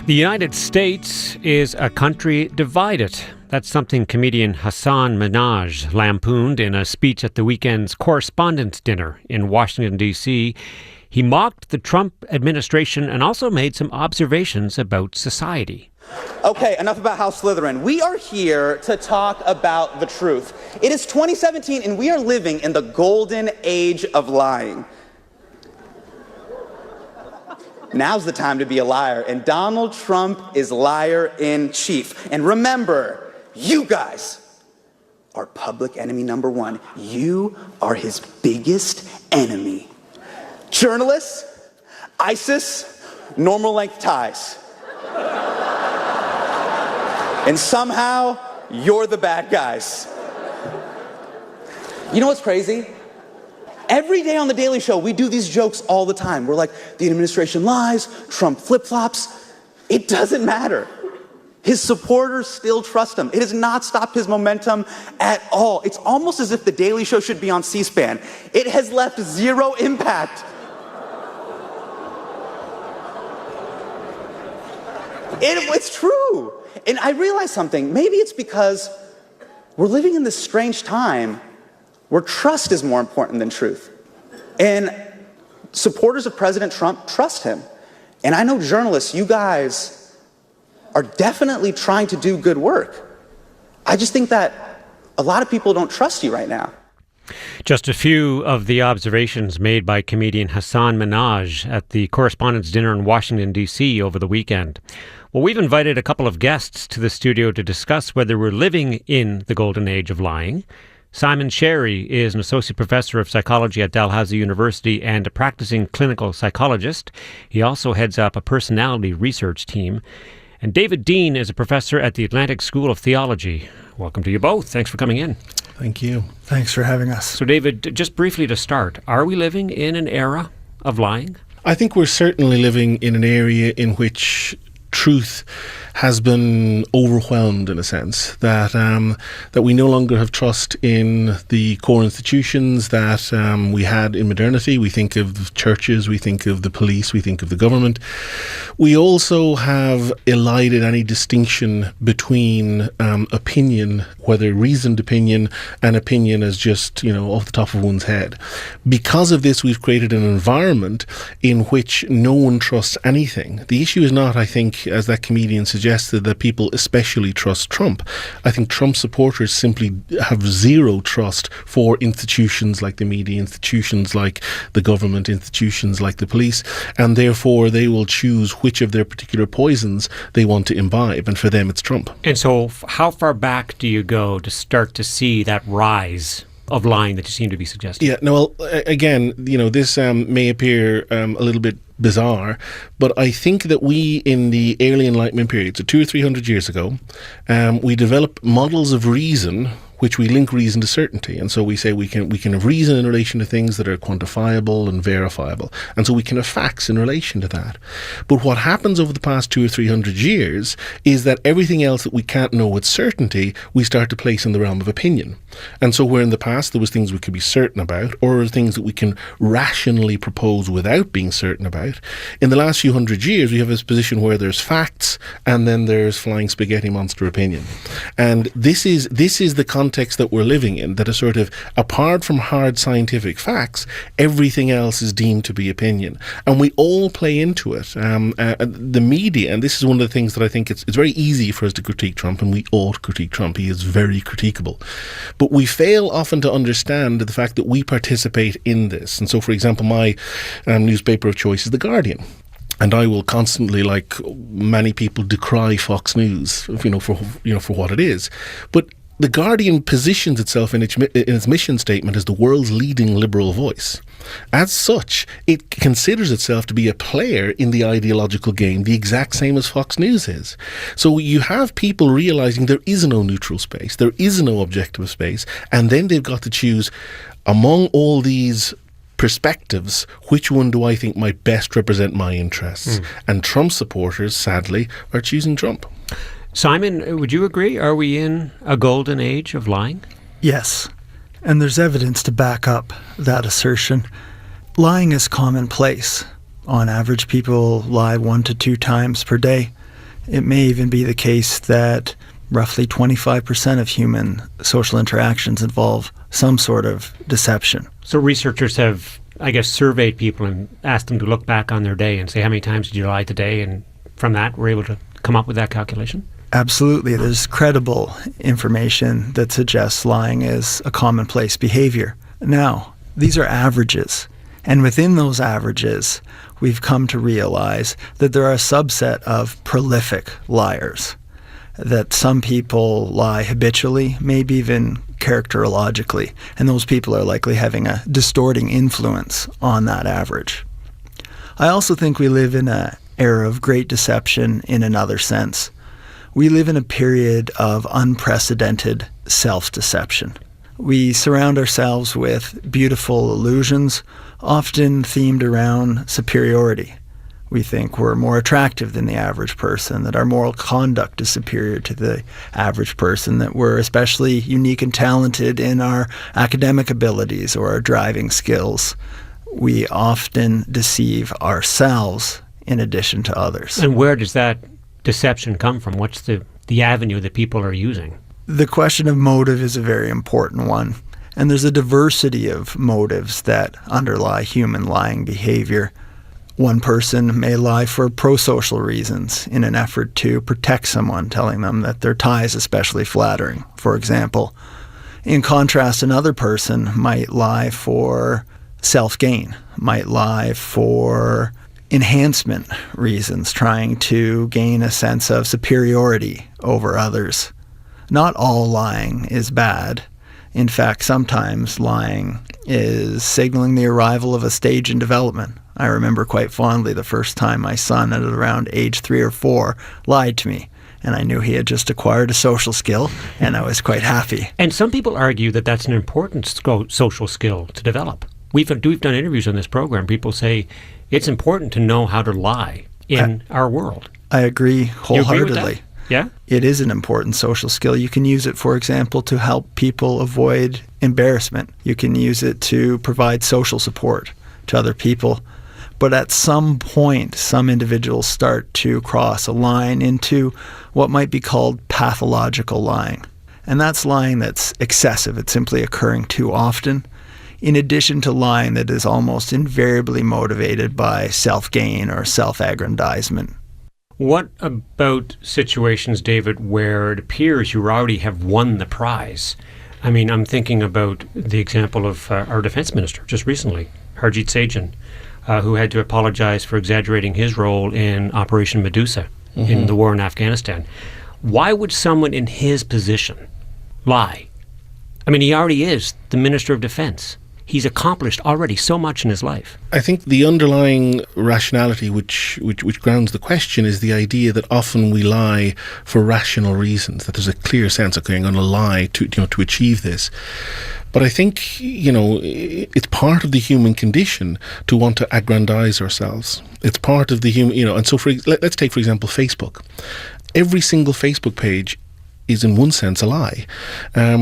The United States is a country divided. That's something comedian Hasan Minhaj lampooned in a speech at the weekend's Correspondents' Dinner in Washington, D.C. He mocked the Trump administration and also made some observations about society. Okay, enough about House Slytherin. We are here to talk about the truth. It is 2017 and we are living in the golden age of lying. Now's the time to be a liar, and Donald Trump is liar in chief. And remember, you guys are public enemy number one. You are his biggest enemy. Journalists, ISIS, normal length ties. And somehow, you're the bad guys. You know what's crazy? Every day on The Daily Show, we do these jokes all the time. We're like, the administration lies, Trump flip-flops. It doesn't matter. His supporters still trust him. It has not stopped his momentum at all. It's almost as if The Daily Show should be on C-SPAN. It has left zero impact. It's true. And I realized something. Maybe it's because we're living in this strange time where trust is more important than truth. And supporters of President Trump trust him. And I know journalists, you guys are definitely trying to do good work. I just think that a lot of people don't trust you right now. Just a few of the observations made by comedian Hasan Minhaj at the Correspondents' Dinner in Washington, D.C. over the weekend. Well, we've invited a couple of guests to the studio to discuss whether we're living in the golden age of lying. Simon Sherry is an associate professor of psychology at Dalhousie University and a practicing clinical psychologist. He also heads up a personality research team. And David Deane is a professor at the Atlantic School of Theology. Welcome to you both. Thanks for coming in. Thank you. Thanks for having us. So David, just briefly to start, are we living in an era of lying? I think we're certainly living in an area in which truth has been overwhelmed, in a sense, that we no longer have trust in the core institutions that we had in modernity. We think of churches, we think of the police, we think of the government. We also have elided any distinction between opinion, whether reasoned opinion, and opinion as just, off the top of one's head. Because of this, we've created an environment in which no one trusts anything. The issue is not, I think, as that comedian suggested, that people especially trust Trump. I think Trump supporters simply have zero trust for institutions like the media, institutions like the government, institutions like the police, and therefore they will choose which of their particular poisons they want to imbibe, and for them it's Trump. And so how far back do you go to start to see that rise of lying that you seem to be suggesting? Yeah, no, well, again, this may appear a little bit bizarre, but I think that we, in the early Enlightenment period, so 200 or 300 years ago, we developed models of reason which we link reason to certainty. And so we say we can have reason in relation to things that are quantifiable and verifiable. And so we can have facts in relation to that. But what happens over the past 200 or 300 years is that everything else that we can't know with certainty, we start to place in the realm of opinion. And so where in the past there was things we could be certain about, or things that we can rationally propose without being certain about, in the last few hundred years we have this position where there's facts and then there's flying spaghetti monster opinion. And this is the context that we're living in, that is sort of, apart from hard scientific facts, everything else is deemed to be opinion. And we all play into it. The media, and this is one of the things that I think it's very easy for us to critique Trump, and we ought critique Trump. He is very critiquable. But we fail often to understand the fact that we participate in this. And so, for example, my newspaper of choice is The Guardian. And I will constantly, like many people, decry Fox News, for what it is. But The Guardian positions itself in its mission statement as the world's leading liberal voice. As such, it considers itself to be a player in the ideological game, the exact same as Fox News is. So you have people realizing there is no neutral space, there is no objective space, and then they've got to choose among all these perspectives, which one do I think might best represent my interests? And Trump supporters, sadly, are choosing Trump. Simon, would you agree? Are we in a golden age of lying? Yes, and there's evidence to back up that assertion. Lying is commonplace. On average, people lie 1 to 2 times per day. It may even be the case that roughly 25% of human social interactions involve some sort of deception. So researchers have, I guess, surveyed people and asked them to look back on their day and say, how many times did you lie today? And from that, we're able to come up with that calculation? Absolutely. There's credible information that suggests lying is a commonplace behavior. Now, these are averages. And within those averages, we've come to realize that there are a subset of prolific liars, that some people lie habitually, maybe even characterologically, and those people are likely having a distorting influence on that average. I also think we live in an era of great deception in another sense. We live in a period of unprecedented self-deception. We surround ourselves with beautiful illusions, often themed around superiority. We think we're more attractive than the average person, that our moral conduct is superior to the average person, that we're especially unique and talented in our academic abilities or our driving skills. We often deceive ourselves in addition to others. And where does that deception come from? What's the avenue that people are using? The question of motive is a very important one. And there's a diversity of motives that underlie human lying behavior. One person may lie for pro-social reasons in an effort to protect someone, telling them that their tie is especially flattering, for example. In contrast, another person might lie for self-gain, might lie for enhancement reasons, trying to gain a sense of superiority over others. Not all lying is bad. In fact, sometimes lying is signaling the arrival of a stage in development. I remember quite fondly the first time my son, at around age 3 or 4, lied to me. And I knew he had just acquired a social skill, and I was quite happy. And some people argue that that's an important social skill to develop. We've done interviews on this program. People say it's important to know how to lie in our world. I agree wholeheartedly. You agree with that? Yeah? It is an important social skill. You can use it, for example, to help people avoid embarrassment. You can use it to provide social support to other people. But at some point, some individuals start to cross a line into what might be called pathological lying. And that's lying that's excessive. It's simply occurring too often, in addition to lying that is almost invariably motivated by self-gain or self-aggrandizement. What about situations, David, where it appears you already have won the prize? I mean, I'm thinking about the example of our defense minister just recently, Harjit Sajjan, who had to apologize for exaggerating his role in Operation Medusa in the war in Afghanistan. Why would someone in his position lie? I mean, he already is the Minister of Defense. He's accomplished already so much in his life. I think the underlying rationality which grounds the question is the idea that often we lie for rational reasons, that there's a clear sense of, okay, I'm going to lie to achieve this. But I think, it's part of the human condition to want to aggrandize ourselves. It's part of the human, and so let's take, for example, Facebook. Every single Facebook page is in one sense a lie.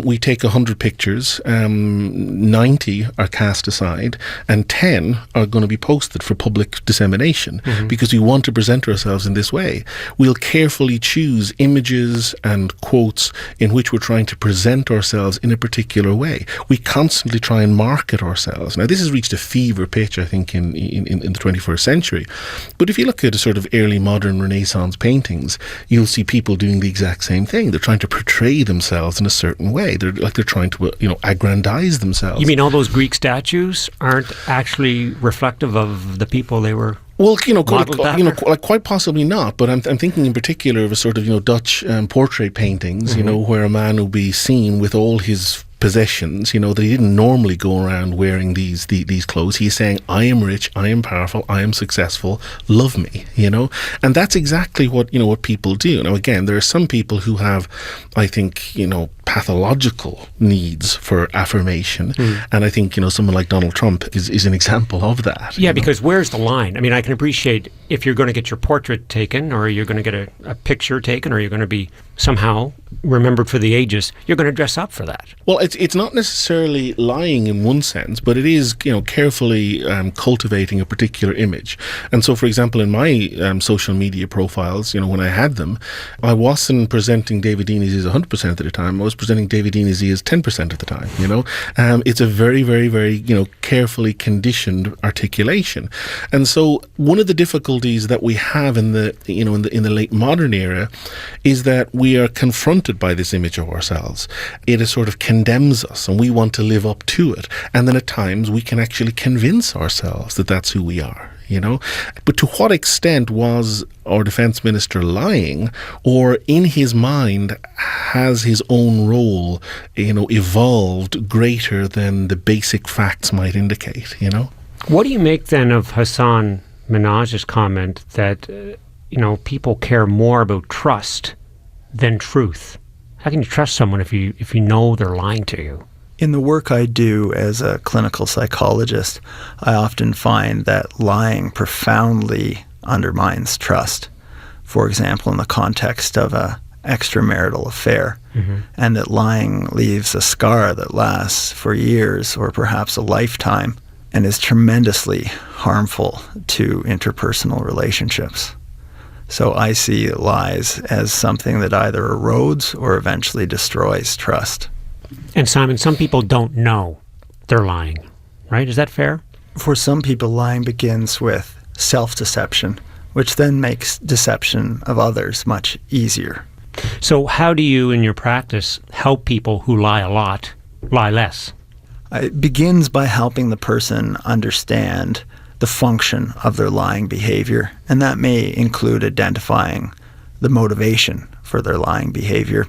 We take 100 pictures, 90 are cast aside, and 10 are going to be posted for public dissemination because we want to present ourselves in this way. We'll carefully choose images and quotes in which we're trying to present ourselves in a particular way. We constantly try and market ourselves. Now, this has reached a fever pitch, I think, in the 21st century. But if you look at a sort of early modern Renaissance paintings, you'll see people doing the exact same thing. They're trying to portray themselves in a certain way. They're trying to aggrandize themselves. You mean all those Greek statues aren't actually reflective of the people they were? Well, quite possibly not. But I'm thinking in particular of a sort of Dutch portrait paintings. Where a man will be seen with all his possessions, that he didn't normally go around wearing these clothes. He's saying, I am rich, I am powerful, I am successful, love me, and that's exactly what people do. Now again, there are some people who have, I think, pathological needs for affirmation, and I think someone like Donald Trump is an example of that. Yeah, because where's the line? I mean, I can appreciate if you're going to get your portrait taken, or you're going to get a picture taken, or you're going to be somehow remembered for the ages, you're going to dress up for that. Well, it's not necessarily lying in one sense, but it is, carefully cultivating a particular image. And so, for example, in my social media profiles, when I had them, I wasn't presenting David Deane as he is 100% of the time. I was presenting David Deane as he is 10% of the time. It's a very, very, very carefully conditioned articulation. And so, one of the difficulties that we have in the late modern era is that we are confronted by this image of ourselves. It is sort of condemns us, and we want to live up to it. And then at times we can actually convince ourselves that that's who we are. But to what extent was our defence minister lying, or in his mind has his own role, evolved greater than the basic facts might indicate? What do you make then of Hassan Minhaj's comment that people care more about trust than truth? How can you trust someone if you know they're lying to you? In the work I do as a clinical psychologist, I often find that lying profoundly undermines trust. For example, in the context of an extramarital affair, and that lying leaves a scar that lasts for years or perhaps a lifetime and is tremendously harmful to interpersonal relationships. So I see lies as something that either erodes or eventually destroys trust. And Simon, some people don't know they're lying, right? Is that fair? For some people, lying begins with self-deception, which then makes deception of others much easier. So how do you, in your practice, help people who lie a lot lie less? It begins by helping the person understand the function of their lying behavior, and that may include identifying the motivation for their lying behavior.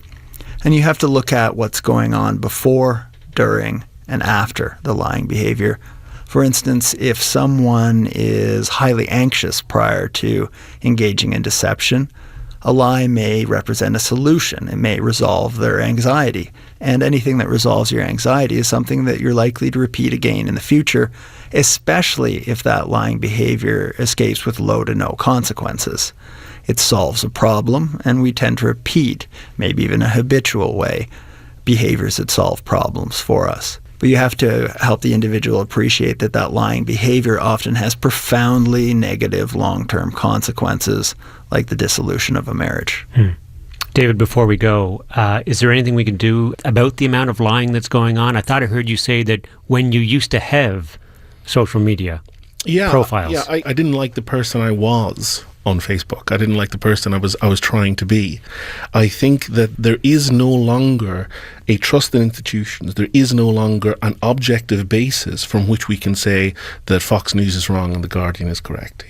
And you have to look at what's going on before, during, and after the lying behavior. For instance, if someone is highly anxious prior to engaging in deception, a lie may represent a solution. It may resolve their anxiety. And anything that resolves your anxiety is something that you're likely to repeat again in the future, especially if that lying behavior escapes with low to no consequences. It solves a problem, and we tend to repeat, maybe even a habitual way, behaviors that solve problems for us. But you have to help the individual appreciate that that lying behavior often has profoundly negative long-term consequences, like the dissolution of a marriage. David, before we go, is there anything we can do about the amount of lying that's going on? I thought I heard you say that when you used to have social media profiles. Yeah, I didn't like the person I was on Facebook. I didn't like the person I was trying to be. I think that there is no longer a trust in institutions. There is no longer an objective basis from which we can say that Fox News is wrong and The Guardian is correct.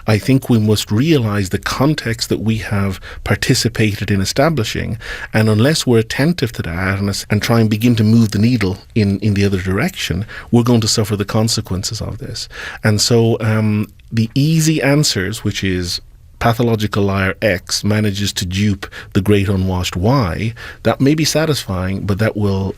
I think we must realize the context that we have participated in establishing, and unless we're attentive to that and try and begin to move the needle in the other direction, we're going to suffer the consequences of this. And so the easy answers, which is pathological liar X manages to dupe the great unwashed Y, that may be satisfying, but that will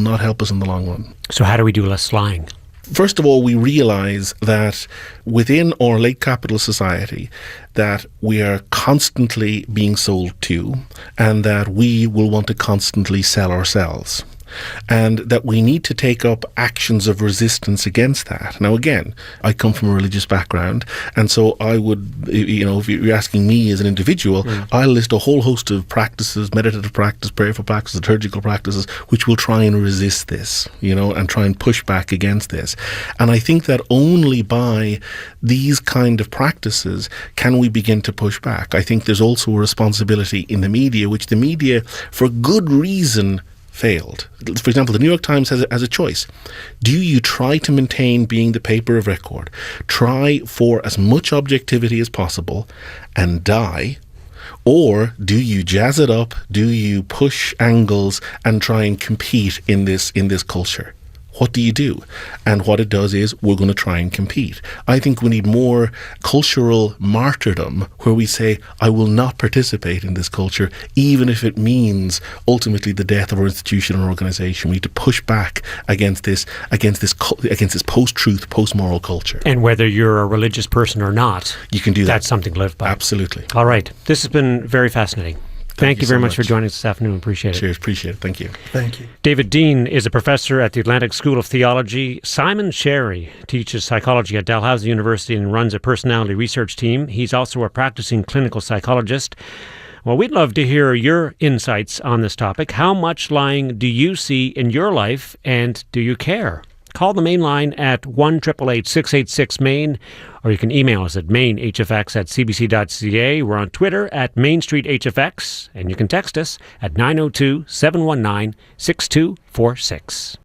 not help us in the long run. So how do we do less lying? First of all, we realize that within our late capital society, that we are constantly being sold to, and that we will want to constantly sell ourselves. And that we need to take up actions of resistance against that. Now, again, I come from a religious background, and so I would, if you're asking me as an individual, I'll list a whole host of practices, meditative practice, prayerful practices, liturgical practices, which will try and resist this, and try and push back against this. And I think that only by these kind of practices can we begin to push back. I think there's also a responsibility in the media, which the media, for good reason, failed. For example, the New York Times has a choice. Do you try to maintain being the paper of record, try for as much objectivity as possible and die, or do you jazz it up, do you push angles and try and compete in this culture? what do you do? And what it does is we're going to try and compete. I think we need more cultural martyrdom where we say, I will not participate in this culture, even if it means ultimately the death of our institution or organization. We need to push back against this post-truth, post-moral culture. And whether you're a religious person or not, you can do that. That's something to live by. Absolutely. All right. This has been very fascinating. Thank you very much for joining us this afternoon. Appreciate it. Cheers. Appreciate it. Thank you. Thank you. David Deane is a professor at the Atlantic School of Theology. Simon Sherry teaches psychology at Dalhousie University and runs a personality research team. He's also a practicing clinical psychologist. Well, we'd love to hear your insights on this topic. How much lying do you see in your life, and do you care? Call the main line at 1-888-686-MAIN, or you can email us at mainhfx@cbc.ca. We're on Twitter at MainstreetHFX, and you can text us at 902-719-6246.